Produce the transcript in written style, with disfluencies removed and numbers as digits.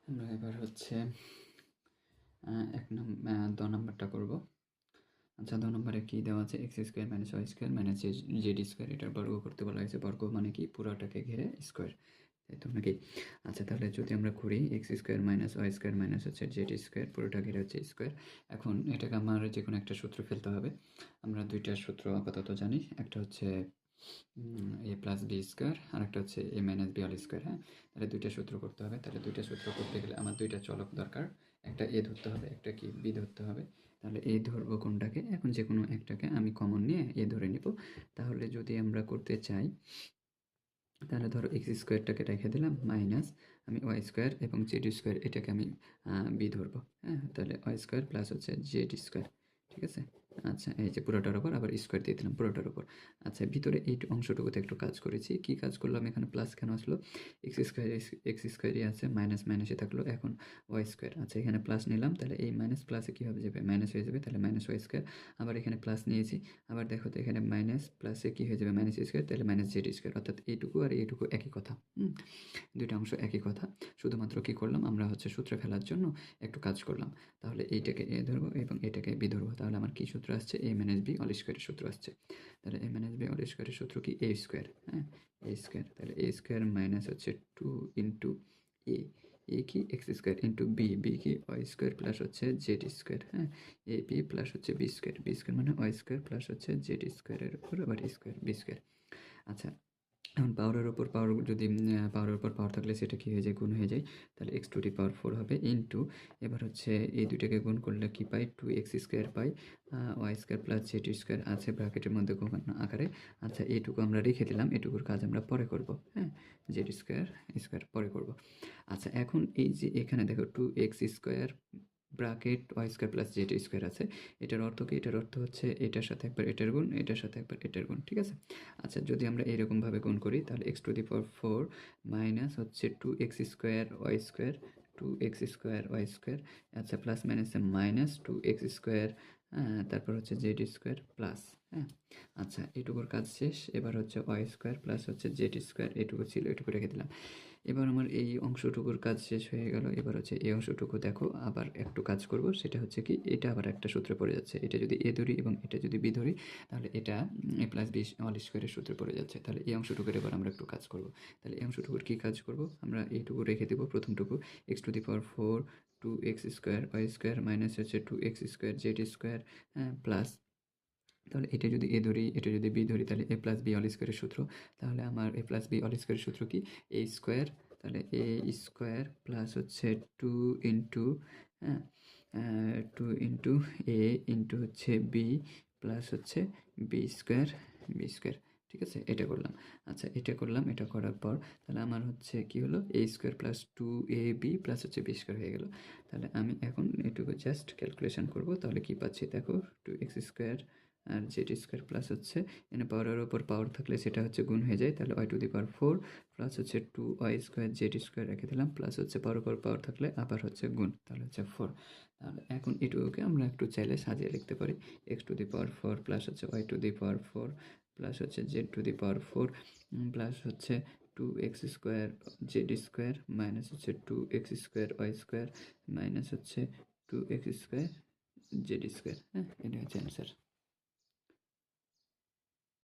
আমরা এবার হচ্ছে 2 নম্বরটা করব। আচ্ছা 2 নম্বরে কী দেওয়া আছে? X square minus y square minus z square, এটার বর্গ করতে বলা হয়েছে। বর্গ মানে কি? পুরাটাকে ঘিরে স্কোয়ার, তাই তো নাকি? আচ্ছা তাহলে যদি আমরা করি x square minus y square minus হচ্ছে জেড স্কোয়ার, পুরোটা ঘিরে হচ্ছে স্কোয়ার। এখন এটাকে আমার যে কোনো একটা সূত্র ফেলতে হবে। আমরা 2টা সূত্র আপাতত জানি, একটা হচ্ছে এ প্লাস বি স্কোয়ার, আর একটা হচ্ছে এ মাইনাস বি অল স্কোয়ার। হ্যাঁ, তাহলে 2টা সূত্র করতে হবে। তাহলে 2টা সূত্র করতে গেলে আমার 2টা চলক দরকার, একটা এ ধরতে হবে, একটা কি বি ধরতে হবে। তাহলে এ ধরবো কোনটাকে? এখন যে কোনো একটাকে আমি কমন নিয়ে এ ধরে নিব। তাহলে যদি আমরা করতে চাই, তাহলে ধরো এক্স স্কোয়ারটাকে রেখে দিলাম, মাইনাস আমি ওয়াই স্কোয়ার এবং জেড স্কোয়ার এটাকে আমি বি ধরবো। হ্যাঁ, তাহলে ওয়াই স্কোয়ার প্লাস হচ্ছে জেড স্কোয়ার, ঠিক আছে? আচ্ছা এই যে পুরোটার ওপর আবার স্কোয়ার দিয়ে দিলাম পুরোটার ওপর। আচ্ছা ভিতরে এই অংশটুকুতে একটু কাজ করেছি। কি কাজ করলাম? এখানে প্লাস কেন আসলো? এক্স স্কোয়ারই আছে, মাইনাস মাইনাসে থাকলো, এখন ওয়াই স্কোয়ার। আচ্ছা এখানে প্লাস নিলাম, তাহলে এই মাইনাস প্লাসে কী হবে যাবে? মাইনাস হয়ে যাবে, তাহলে মাইনাস ওয়াই স্কোয়ার। আবার এখানে প্লাস নিয়েছি, আবার দেখো তো এখানে মাইনাস প্লাসে কী হয়ে যাবে? মাইনাস স্কোয়ার, তাহলে মাইনাস জেড স্কোয়ার। অর্থাৎ এইটুকু আর এইটুকু একই কথা। দুইটা অংশ একই কথা, শুধুমাত্র কী করলাম আমরা? হচ্ছে সূত্র ফেলার জন্য একটু কাজ করলাম। তাহলে এইটাকে এ ধরবো এবং এটাকে বি ধরবো। তাহলে আমার কী সূত্র আসছে? এ মাইনাস বি অল স্কোয়ারের সূত্র আসছে। তাহলে এ মাইনাস বি অল স্কোয়ারের সূত্র কি? এ স্কোয়ার। হ্যাঁ, এ স্কোয়ার। তাহলে এ স্কোয়ার মাইনাস হচ্ছে 2 ইন্টু এ, এ কি? X square into B, B কি? ওয়াই স্কোয়ার প্লাস হচ্ছে জেড স্কোয়ার। হ্যাঁ, এ বি প্লাস হচ্ছে বি স্কোয়ার, বি স্কোয়ার মানে ওয়াই স্কোয়ার প্লাস হচ্ছে জেড স্কোয়ারের উপর আবার স্কোয়ার, বি স্কোয়ার। আচ্ছা এখন পাওয়ারের ওপর পাওয়ার, যদি পাওয়ারের ওপর পাওয়ার থাকলে সেটা কী হয়ে যায়? গুণ হয়ে যায়। তাহলে এক্স টু দি পাওয়ার 4 হবে ইন্টু, এবার হচ্ছে এই দুইটাকে গুণ করলে কী পাই? 2x স্কোয়ার পাই, y square plus z square আছে ব্র্যাকেটের মধ্যে কোন আকারে। আচ্ছা এইটুকু আমরা রেখে দিলাম, এটুকুর কাজ আমরা পরে করব। হ্যাঁ, জেড স্কোয়ার স্কোয়ার পরে করব। আচ্ছা এখন এই যে এখানে দেখো 2x square bracket y square plus z square আছে, এটার অর্থ কি? এটার অর্থ হচ্ছে এটার সাথে একবার এটার গুণ, এটার সাথে একবার এটার গুণ, ঠিক আছে? আচ্ছা যদি আমরা এইরকমভাবে গুণ করি, তাহলে X to the power 4 minus হচ্ছে 2x square Y square, 2x square Y square. আচ্ছা প্লাস মাইনাসে মাইনাস 2x স্কোয়ার, তারপর হচ্ছে জেড স্কোয়ার প্লাস। হ্যাঁ, আচ্ছা এটুকুর কাজ শেষ। এবার হচ্ছে ওয়াই স্কোয়ার প্লাস হচ্ছে জেড স্কোয়ার, এটুকু ছিল, এটুকু রেখে দিলাম। এবার আমার এই অংশটুকুর কাজ শেষ হয়ে গেল। এবার হচ্ছে এই অংশটুকু দেখো আবার একটু কাজ করব, সেটা হচ্ছে কি? এটা আবার একটা সূত্রে পড়ে যাচ্ছে। এটা যদি এ ধরি এবং এটা যদি বি ধরি, তাহলে এটা এ প্লাস বি অল স্কোয়ারের সূত্রে পড়ে যাচ্ছে। তাহলে এই অংশটুকুর এবার আমরা একটু কাজ করব। তাহলে এই অংশটুকুর কী কাজ করব? আমরা এইটুকু রেখে দেবো প্রথমটুকু, x to the power 4 2x square Y square minus হচ্ছে 2x স্কোয়ার জেড স্কোয়ার, হ্যাঁ প্লাস। তাহলে এটা যদি এ ধরি, এটা যদি বি ধরি, তাহলে এ প্লাস বি অল স্কোয়ারের সূত্র। তাহলে আমার এ প্লাস বি অল স্কোয়ারের সূত্র কি? এ স্কোয়ার, তাহলে এ স্কোয়ার প্লাস হচ্ছে 2 ইন্টু, হ্যাঁ 2 ইন্টু এ ইন্টু হচ্ছে বি প্লাস হচ্ছে বি স্কোয়ার, বি স্কোয়ার, ঠিক আছে? এটা করলাম। আচ্ছা এটা করলাম, এটা করার পর তাহলে আমার হচ্ছে কি হলো? এ স্কোয়ার প্লাস 2ab প্লাস হচ্ছে বি স্কোয়ার হয়ে গেল। তাহলে আমি এখন এটুকু জাস্ট ক্যালকুলেশন করব। তাহলে কি পাচ্ছি দেখো, 2x স্কোয়ার আর জেড স্কোয়ার প্লাস হচ্ছে এখানে পাওয়ারের ওপর পাওয়ার থাকলে সেটা হচ্ছে গুণ হয়ে যায়। তাহলে y to the power 4 plus হচ্ছে 2y স্কোয়ার জেড স্কোয়ার রেখে দিলাম, প্লাস হচ্ছে পাওয়ার ওপর পাওয়ার থাকলে আবার হচ্ছে গুণ, তাহলে হচ্ছে 4। তাহলে এখন এটুকুকে আমরা একটু চাইলে সাজিয়ে লিখতে পারি, x to the power 4 plus হচ্ছে y to the power 4 plus হচ্ছে z to the power 4 plus হচ্ছে 2x square z square minus হচ্ছে 2x square Y square minus হচ্ছে 2x স্কোয়ার জেড স্কোয়ার। হ্যাঁ, এটা হচ্ছে অ্যান্সার।